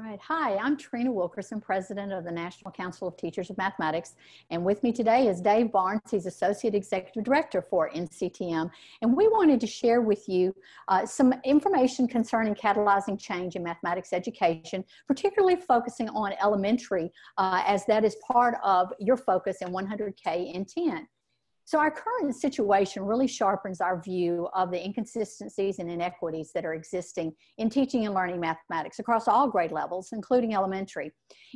right. Hi, I'm Trina Wilkerson, President of the National Council of Teachers of Mathematics. And with me today is Dave Barnes. He's Associate Executive Director for NCTM. And we wanted to share with you some information concerning catalyzing change in mathematics education, particularly focusing on elementary, as that is part of your focus in 100K in 10. So our current situation really sharpens our view of the inconsistencies and inequities that are existing in teaching and learning mathematics across all grade levels, including elementary.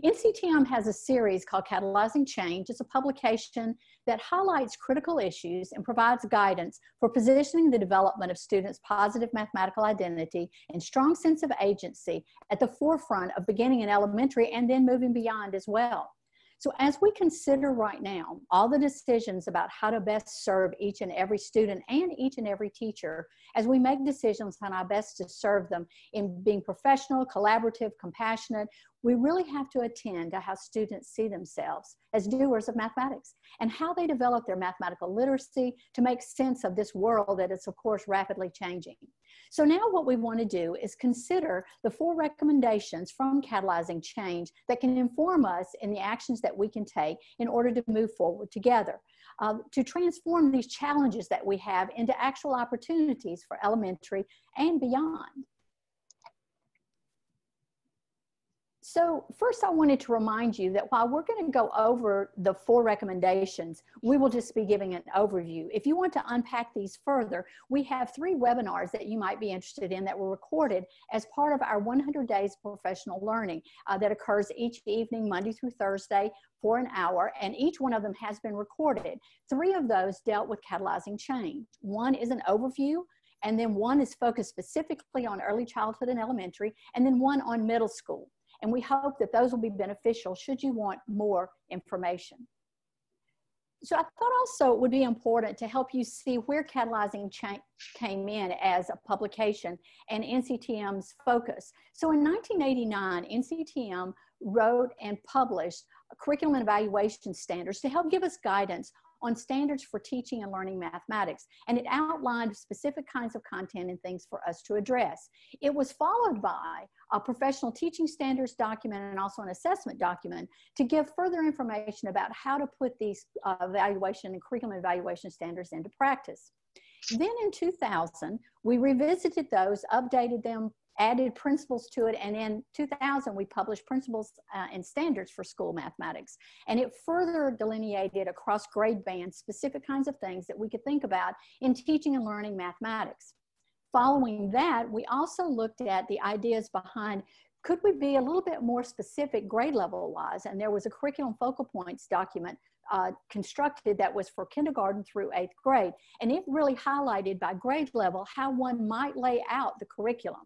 NCTM has a series called Catalyzing Change. It's a publication that highlights critical issues and provides guidance for positioning the development of students' positive mathematical identity and strong sense of agency at the forefront of beginning in elementary and then moving beyond as well. So as we consider right now all the decisions about how to best serve each and every student and each and every teacher, as we make decisions on how best to serve them in being professional, collaborative, compassionate, we really have to attend to how students see themselves as doers of mathematics and how they develop their mathematical literacy to make sense of this world that is, of course, rapidly changing. So now what we want to do is consider the 4 recommendations from Catalyzing Change that can inform us in the actions that we can take in order to move forward together, to transform these challenges that we have into actual opportunities for elementary and beyond. So first I wanted to remind you that while we're going to go over the 4 recommendations, we will just be giving an overview. If you want to unpack these further, we have 3 webinars that you might be interested in that were recorded as part of our 100 Days Professional Learning that occurs each evening, Monday through Thursday, for an hour, and each one of them has been recorded. 3 of those dealt with catalyzing change. One is an overview, and then one is focused specifically on early childhood and elementary, and then one on middle school. And we hope that those will be beneficial should you want more information. So I thought also it would be important to help you see where Catalyzing Change came in as a publication and NCTM's focus. So in 1989, NCTM wrote and published curriculum and evaluation standards to help give us guidance on standards for teaching and learning mathematics. And it outlined specific kinds of content and things for us to address. It was followed by a professional teaching standards document and also an assessment document to give further information about how to put these evaluation and curriculum evaluation standards into practice. Then in 2000, we revisited those, updated them, added principles to it, and in 2000 we published principles and standards for school mathematics, and it further delineated across grade bands specific kinds of things that we could think about in teaching and learning mathematics. Following that, we also looked at the ideas behind, could we be a little bit more specific grade level wise, and there was a curriculum focal points document constructed that was for kindergarten through 8th grade, and it really highlighted by grade level how one might lay out the curriculum.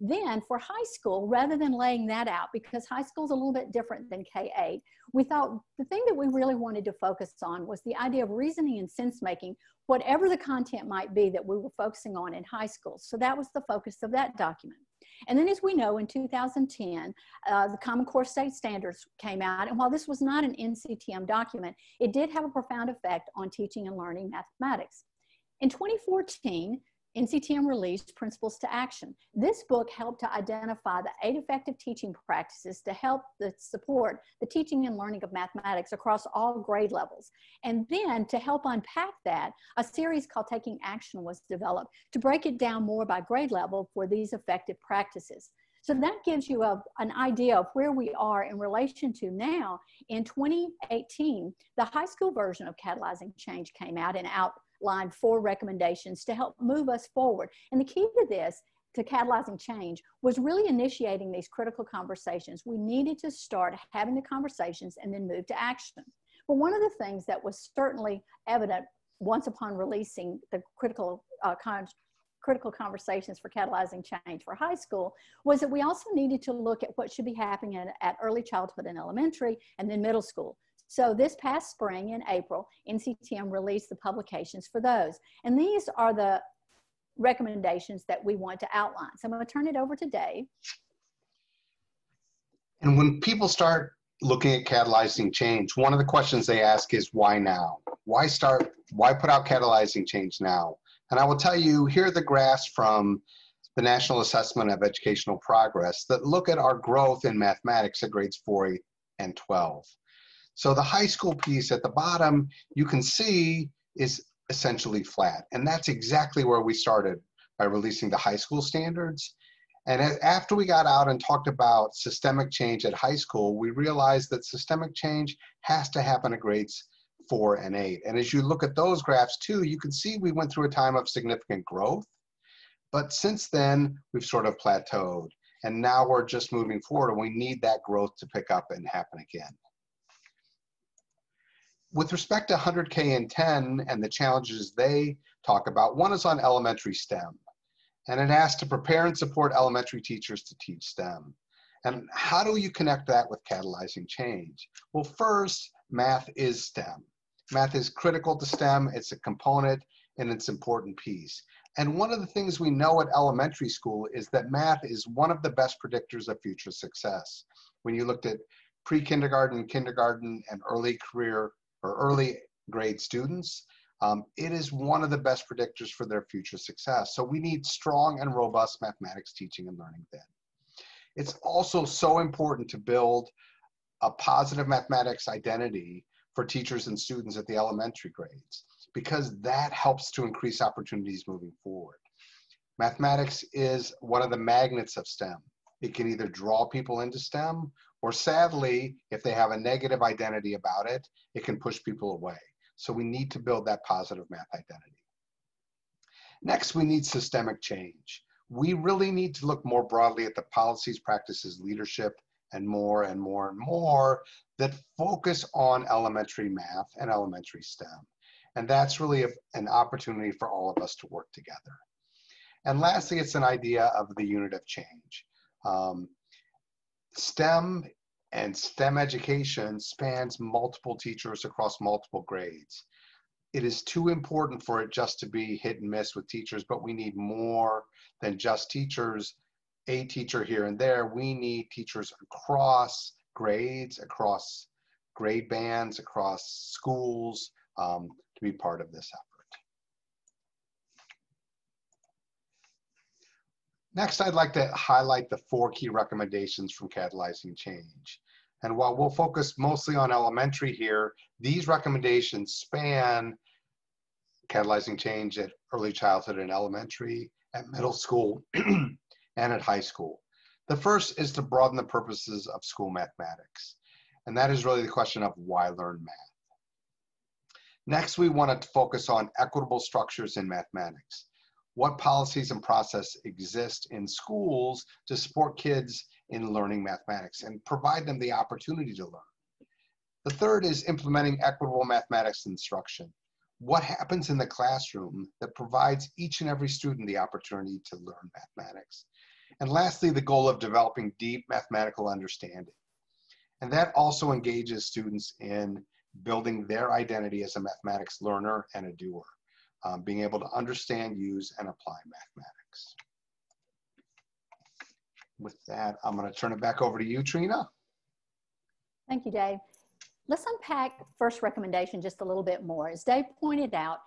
Then for high school, rather than laying that out, because high school is a little bit different than K-8, we thought the thing that we really wanted to focus on was the idea of reasoning and sense making, whatever the content might be that we were focusing on in high school. So that was the focus of that document. And then as we know, in 2010, the Common Core State Standards came out. And while this was not an NCTM document, it did have a profound effect on teaching and learning mathematics. In 2014, NCTM released Principles to Action. This book helped to identify the 8 effective teaching practices to help support the teaching and learning of mathematics across all grade levels. And then to help unpack that, a series called Taking Action was developed to break it down more by grade level for these effective practices. So that gives you an idea of where we are in relation to now. In 2018, the high school version of Catalyzing Change came out and outlined 4 recommendations to help move us forward. And the key to this, to Catalyzing Change, was really initiating these critical conversations. We needed to start having the conversations and then move to action. But one of the things that was certainly evident once upon releasing the critical conversations for Catalyzing Change for high school was that we also needed to look at what should be happening at early childhood and elementary and then middle school. So this past spring in April, NCTM released the publications for those. And these are the recommendations that we want to outline. So I'm going to turn it over to Dave. And when people start looking at catalyzing change, one of the questions they ask is, why now? Why put out Catalyzing Change now? And I will tell you, here are the graphs from the National Assessment of Educational Progress that look at our growth in mathematics at grades 4, 8, and 12. So the high school piece at the bottom, you can see is essentially flat. And that's exactly where we started by releasing the high school standards. And after we got out and talked about systemic change at high school, we realized that systemic change has to happen at grades 4 and 8. And as you look at those graphs too, you can see we went through a time of significant growth. But since then, we've sort of plateaued. And now we're just moving forward, and we need that growth to pick up and happen again. With respect to 100K and 10 and the challenges they talk about, one is on elementary STEM. And it asks to prepare and support elementary teachers to teach STEM. And how do you connect that with catalyzing change? Well, first, math is STEM. Math is critical to STEM. It's a component and it's an important piece. And one of the things we know at elementary school is that math is one of the best predictors of future success. When you looked at pre-kindergarten, kindergarten, and early career or early grade students, it is one of the best predictors for their future success. So we need strong and robust mathematics teaching and learning then. It's also so important to build a positive mathematics identity for teachers and students at the elementary grades, because that helps to increase opportunities moving forward. Mathematics is one of the magnets of STEM. It can either draw people into STEM, or sadly, if they have a negative identity about it, it can push people away. So we need to build that positive math identity. Next, we need systemic change. We really need to look more broadly at the policies, practices, leadership, and more and more and more that focus on elementary math and elementary STEM. And that's really an opportunity for all of us to work together. And lastly, it's an idea of the unit of change. STEM and STEM education spans multiple teachers across multiple grades. It is too important for it just to be hit and miss with teachers, but we need more than just teachers, a teacher here and there. We need teachers across grades, across grade bands, across schools to be part of this effort. Next, I'd like to highlight the 4 key recommendations from Catalyzing Change. And while we'll focus mostly on elementary here, these recommendations span Catalyzing Change at early childhood and elementary, at middle school, and at high school. The first is to broaden the purposes of school mathematics. And that is really the question of why learn math. Next, we want to focus on equitable structures in mathematics. What policies and process exist in schools to support kids in learning mathematics and provide them the opportunity to learn. The third is implementing equitable mathematics instruction. What happens in the classroom that provides each and every student the opportunity to learn mathematics? And lastly, the goal of developing deep mathematical understanding. And that also engages students in building their identity as a mathematics learner and a doer. Being able to understand, use, and apply mathematics. With that, I'm going to turn it back over to you, Trina. Thank you, Dave. Let's unpack the first recommendation just a little bit more. As Dave pointed out,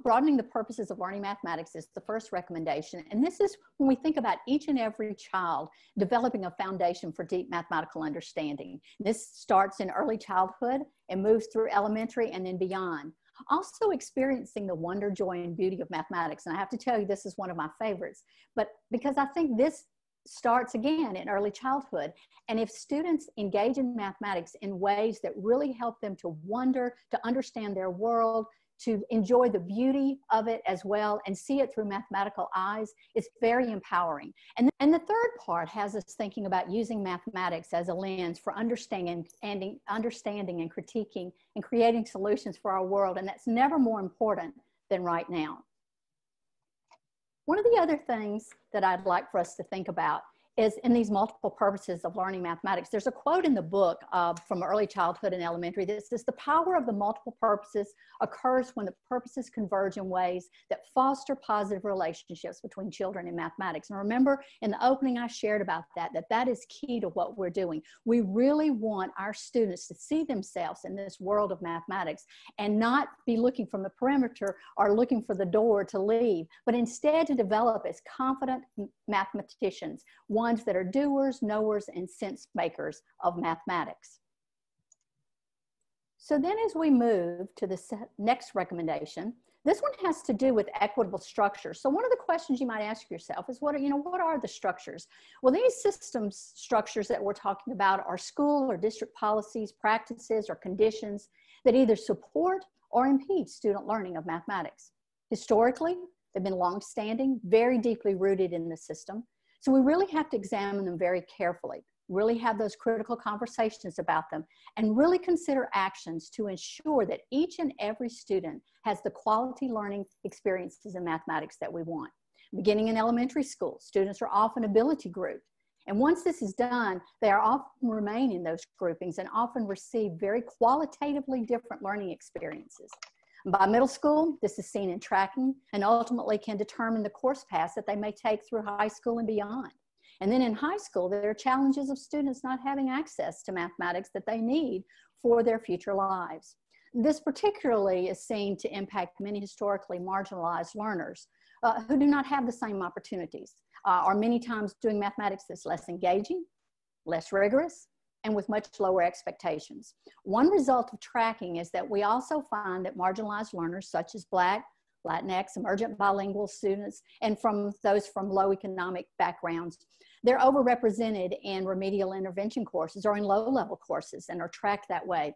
broadening the purposes of learning mathematics is the first recommendation. And this is when we think about each and every child developing a foundation for deep mathematical understanding. This starts in early childhood and moves through elementary and then beyond. Also experiencing the wonder, joy, and beauty of mathematics. And I have to tell you, this is one of my favorites, but because I think this starts again in early childhood. And if students engage in mathematics in ways that really help them to wonder, to understand their world, to enjoy the beauty of it as well and see it through mathematical eyes, it's very empowering. And the third part has us thinking about using mathematics as a lens for understanding and critiquing and creating solutions for our world. And that's never more important than right now. One of the other things that I'd like for us to think about is in these multiple purposes of learning mathematics. There's a quote in the book from early childhood and elementary that says, the power of the multiple purposes occurs when the purposes converge in ways that foster positive relationships between children in mathematics. And remember, in the opening I shared about that is key to what we're doing. We really want our students to see themselves in this world of mathematics and not be looking from the perimeter or looking for the door to leave, but instead to develop as confident mathematicians, ones that are doers, knowers, and sense makers of mathematics. So then as we move to the next recommendation, this one has to do with equitable structures. So one of the questions you might ask yourself is, what are the structures? Well, these systems structures that we're talking about are school or district policies, practices, or conditions that either support or impede student learning of mathematics. Historically, they've been longstanding, very deeply rooted in the system. So we really have to examine them very carefully, really have those critical conversations about them, and really consider actions to ensure that each and every student has the quality learning experiences in mathematics that we want. Beginning in elementary school, students are often ability grouped. And once this is done, they are often remain in those groupings and often receive very qualitatively different learning experiences. By middle school, this is seen in tracking and ultimately can determine the course paths that they may take through high school and beyond. And then in high school, there are challenges of students not having access to mathematics that they need for their future lives. This particularly is seen to impact many historically marginalized learners who do not have the same opportunities, or many times doing mathematics that's less engaging, less rigorous, and with much lower expectations. One result of tracking is that we also find that marginalized learners such as Black, Latinx, emergent bilingual students, and from those from low economic backgrounds, they're overrepresented in remedial intervention courses or in low-level courses and are tracked that way.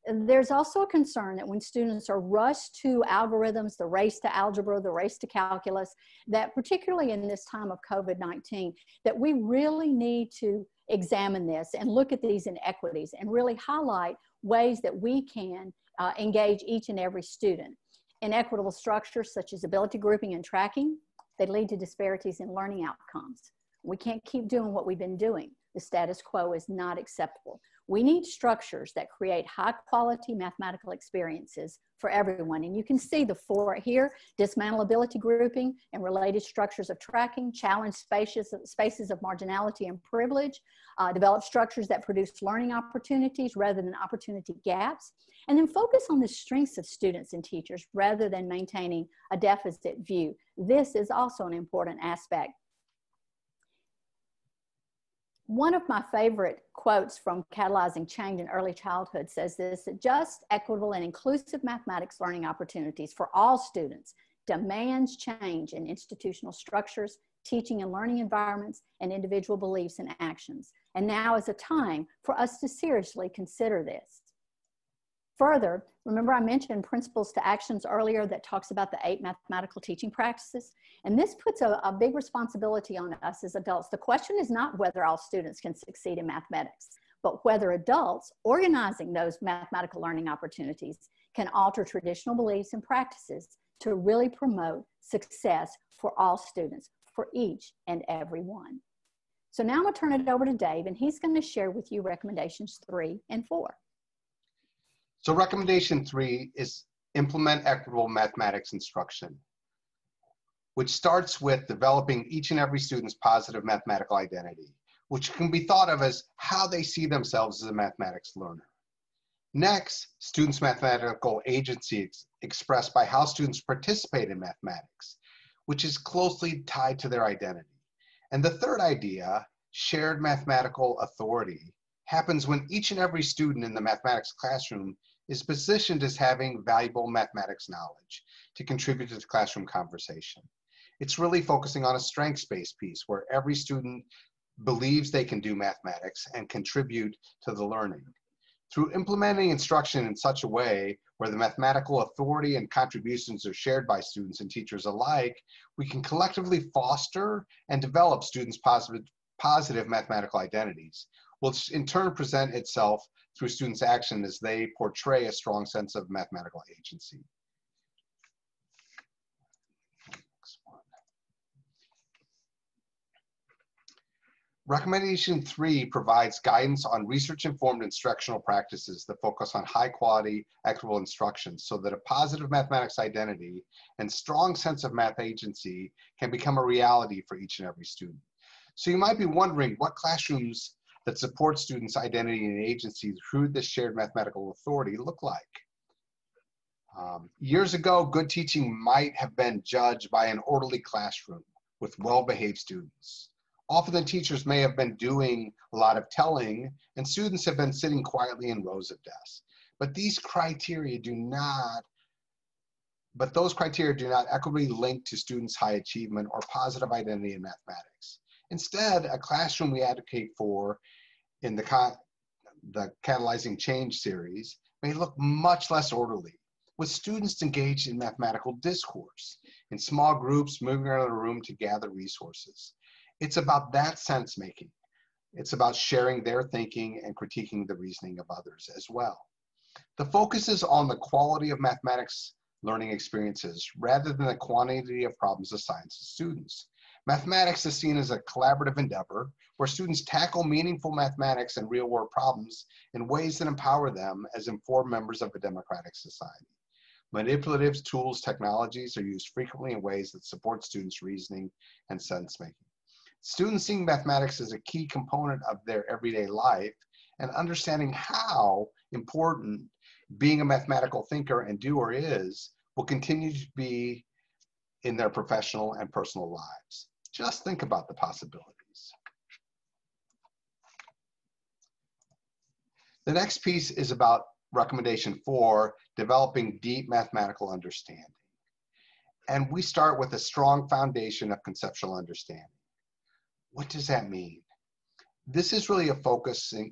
There's also a concern that when students are rushed to algorithms, the race to algebra, the race to calculus, that particularly in this time of COVID-19, that we really need to examine this and look at these inequities and really highlight ways that we can engage each and every student. Inequitable structures such as ability grouping and tracking, they lead to disparities in learning outcomes. We can't keep doing what we've been doing. The status quo is not acceptable. We need structures that create high quality mathematical experiences for everyone. And you can see the four here: dismantle ability grouping and related structures of tracking, challenge spaces of marginality and privilege, develop structures that produce learning opportunities rather than opportunity gaps, and then focus on the strengths of students and teachers rather than maintaining a deficit view. This is also an important aspect. One of my favorite quotes from Catalyzing Change in Early Childhood says this: just, equitable, and inclusive mathematics learning opportunities for all students demands change in institutional structures, teaching and learning environments, and individual beliefs and actions. And now is a time for us to seriously consider this. Further, remember I mentioned principles to actions earlier that talks about the 8 mathematical teaching practices, and this puts a big responsibility on us as adults. The question is not whether all students can succeed in mathematics, but whether adults organizing those mathematical learning opportunities can alter traditional beliefs and practices to really promote success for all students, for each and every one. So now I'm going to turn it over to Dave, and he's going to share with you recommendations 3 and 4. So recommendation 3 is implement equitable mathematics instruction, which starts with developing each and every student's positive mathematical identity, which can be thought of as how they see themselves as a mathematics learner. Next, students' mathematical agency expressed by how students participate in mathematics, which is closely tied to their identity. And the third idea, shared mathematical authority, happens when each and every student in the mathematics classroom is positioned as having valuable mathematics knowledge to contribute to the classroom conversation. It's really focusing on a strengths-based piece where every student believes they can do mathematics and contribute to the learning. Through implementing instruction in such a way where the mathematical authority and contributions are shared by students and teachers alike, we can collectively foster and develop students' positive mathematical identities, which in turn present itself through students' action as they portray a strong sense of mathematical agency. Next one. Recommendation 3 provides guidance on research-informed instructional practices that focus on high-quality, equitable instruction so that a positive mathematics identity and strong sense of math agency can become a reality for each and every student. So you might be wondering what classrooms that support students' identity and agency through this shared mathematical authority look like. Years ago, good teaching might have been judged by an orderly classroom with well-behaved students. Often the teachers may have been doing a lot of telling and students have been sitting quietly in rows of desks. But those criteria do not equitably link to students' high achievement or positive identity in mathematics. Instead, a classroom we advocate for in the Catalyzing Change series may look much less orderly, with students engaged in mathematical discourse, in small groups moving around the room to gather resources. It's about that sense making. It's about sharing their thinking and critiquing the reasoning of others as well. The focus is on the quality of mathematics learning experiences rather than the quantity of problems assigned to students. Mathematics is seen as a collaborative endeavor where students tackle meaningful mathematics and real-world problems in ways that empower them as informed members of a democratic society. Manipulative tools, technologies are used frequently in ways that support students' reasoning and sense-making. Students seeing mathematics as a key component of their everyday life and understanding how important being a mathematical thinker and doer is will continue to be in their professional and personal lives. Just think about the possibilities. The next piece is about recommendation 4, developing deep mathematical understanding. And we start with a strong foundation of conceptual understanding. What does that mean? This is really a focusing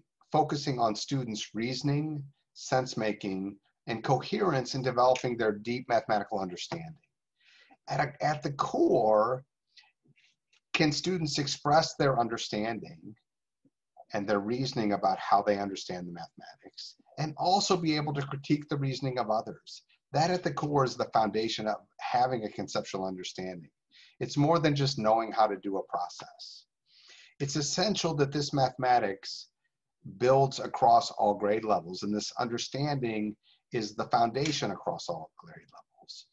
on students' reasoning, sense-making, and coherence in developing their deep mathematical understanding. At the core, can students express their understanding and their reasoning about how they understand the mathematics, and also be able to critique the reasoning of others? That at the core is the foundation of having a conceptual understanding. It's more than just knowing how to do a process. It's essential that this mathematics builds across all grade levels, and this understanding is the foundation across all grade levels.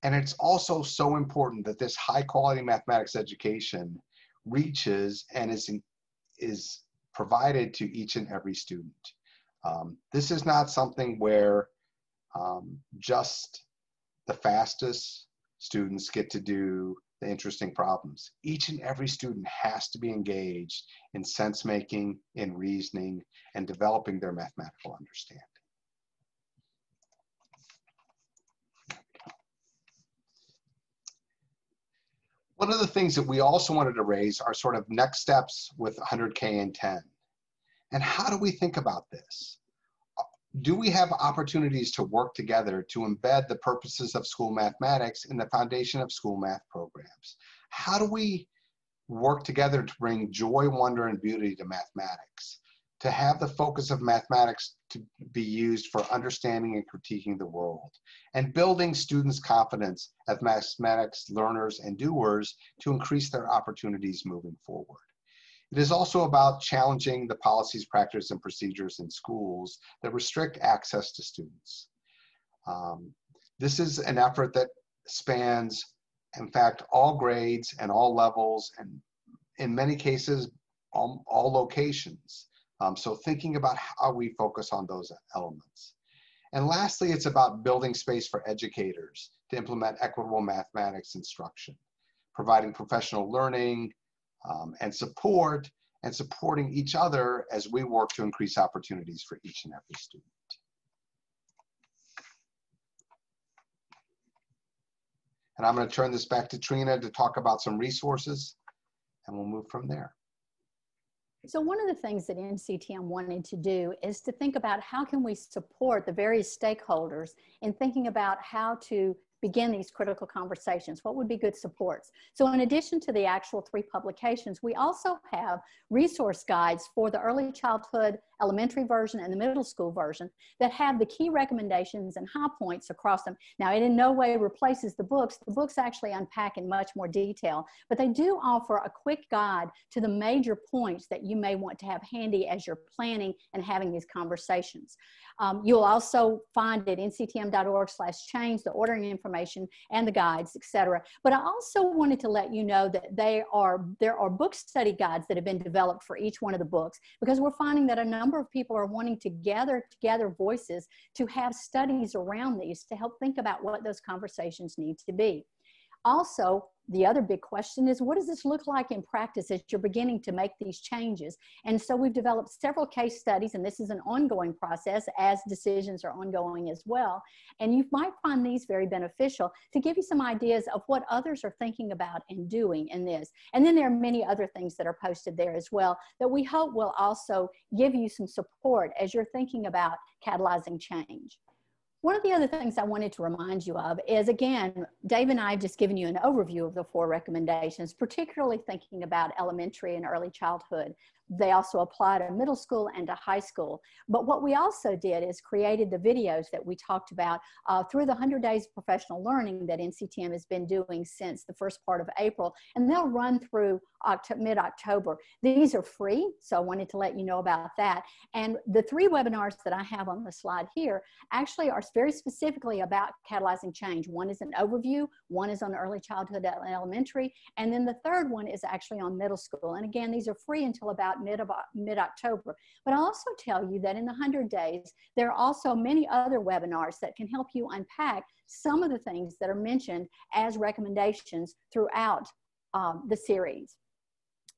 And it's also so important that this high quality mathematics education reaches and is provided to each and every student. This is not something where just the fastest students get to do the interesting problems. Each and every student has to be engaged in sense making, in reasoning, and developing their mathematical understanding. One of the things that we also wanted to raise are sort of next steps with 100K and 10. And how do we think about this? Do we have opportunities to work together to embed the purposes of school mathematics in the foundation of school math programs? How do we work together to bring joy, wonder, and beauty to mathematics? To have the focus of mathematics to be used for understanding and critiquing the world, and building students' confidence as mathematics learners and doers to increase their opportunities moving forward. It is also about challenging the policies, practices, and procedures in schools that restrict access to students. This is an effort that spans, in fact, all grades and all levels, and in many cases, all locations. So thinking about how we focus on those elements. And lastly, it's about building space for educators to implement equitable mathematics instruction, providing professional learning and support, and supporting each other as we work to increase opportunities for each and every student. And I'm going to turn this back to Trina to talk about some resources, and we'll move from there. So one of the things that NCTM wanted to do is to think about how can we support the various stakeholders in thinking about how to begin these critical conversations. What would be good supports? So in addition to the actual 3 publications, we also have resource guides for the early childhood elementary version and the middle school version, that have the key recommendations and high points across them. Now, it in no way replaces the books. The books actually unpack in much more detail, but they do offer a quick guide to the major points that you may want to have handy as you're planning and having these conversations. You'll also find at nctm.org/change the ordering information and the guides, etc. But I also wanted to let you know that there are book study guides that have been developed for each one of the books, because we're finding that a number of people are wanting to gather together voices to have studies around these to help think about what those conversations need to be. Also, the other big question is, what does this look like in practice as you're beginning to make these changes? And so we've developed several case studies, and this is an ongoing process as decisions are ongoing as well. And you might find these very beneficial to give you some ideas of what others are thinking about and doing in this. And then there are many other things that are posted there as well that we hope will also give you some support as you're thinking about catalyzing change. One of the other things I wanted to remind you of is, again, Dave and I have just given you an overview of the 4 recommendations, particularly thinking about elementary and early childhood. They also apply to middle school and to high school. But what we also did is created the videos that we talked about through the 100 Days of Professional Learning that NCTM has been doing since the first part of April, and they'll run through mid-October. These are free, so I wanted to let you know about that. And the 3 webinars that I have on the slide here actually are very specifically about catalyzing change. One is an overview, one is on early childhood and elementary, and then the third one is actually on middle school. And again, these are free until about mid-October. But I'll also tell you that in the 100 days, there are also many other webinars that can help you unpack some of the things that are mentioned as recommendations throughout the series.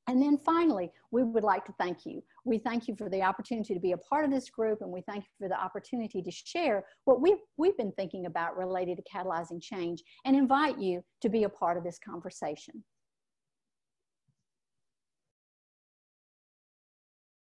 And then finally, we would like to thank you. We thank you for the opportunity to be a part of this group, and we thank you for the opportunity to share what we've been thinking about related to catalyzing change, and invite you to be a part of this conversation.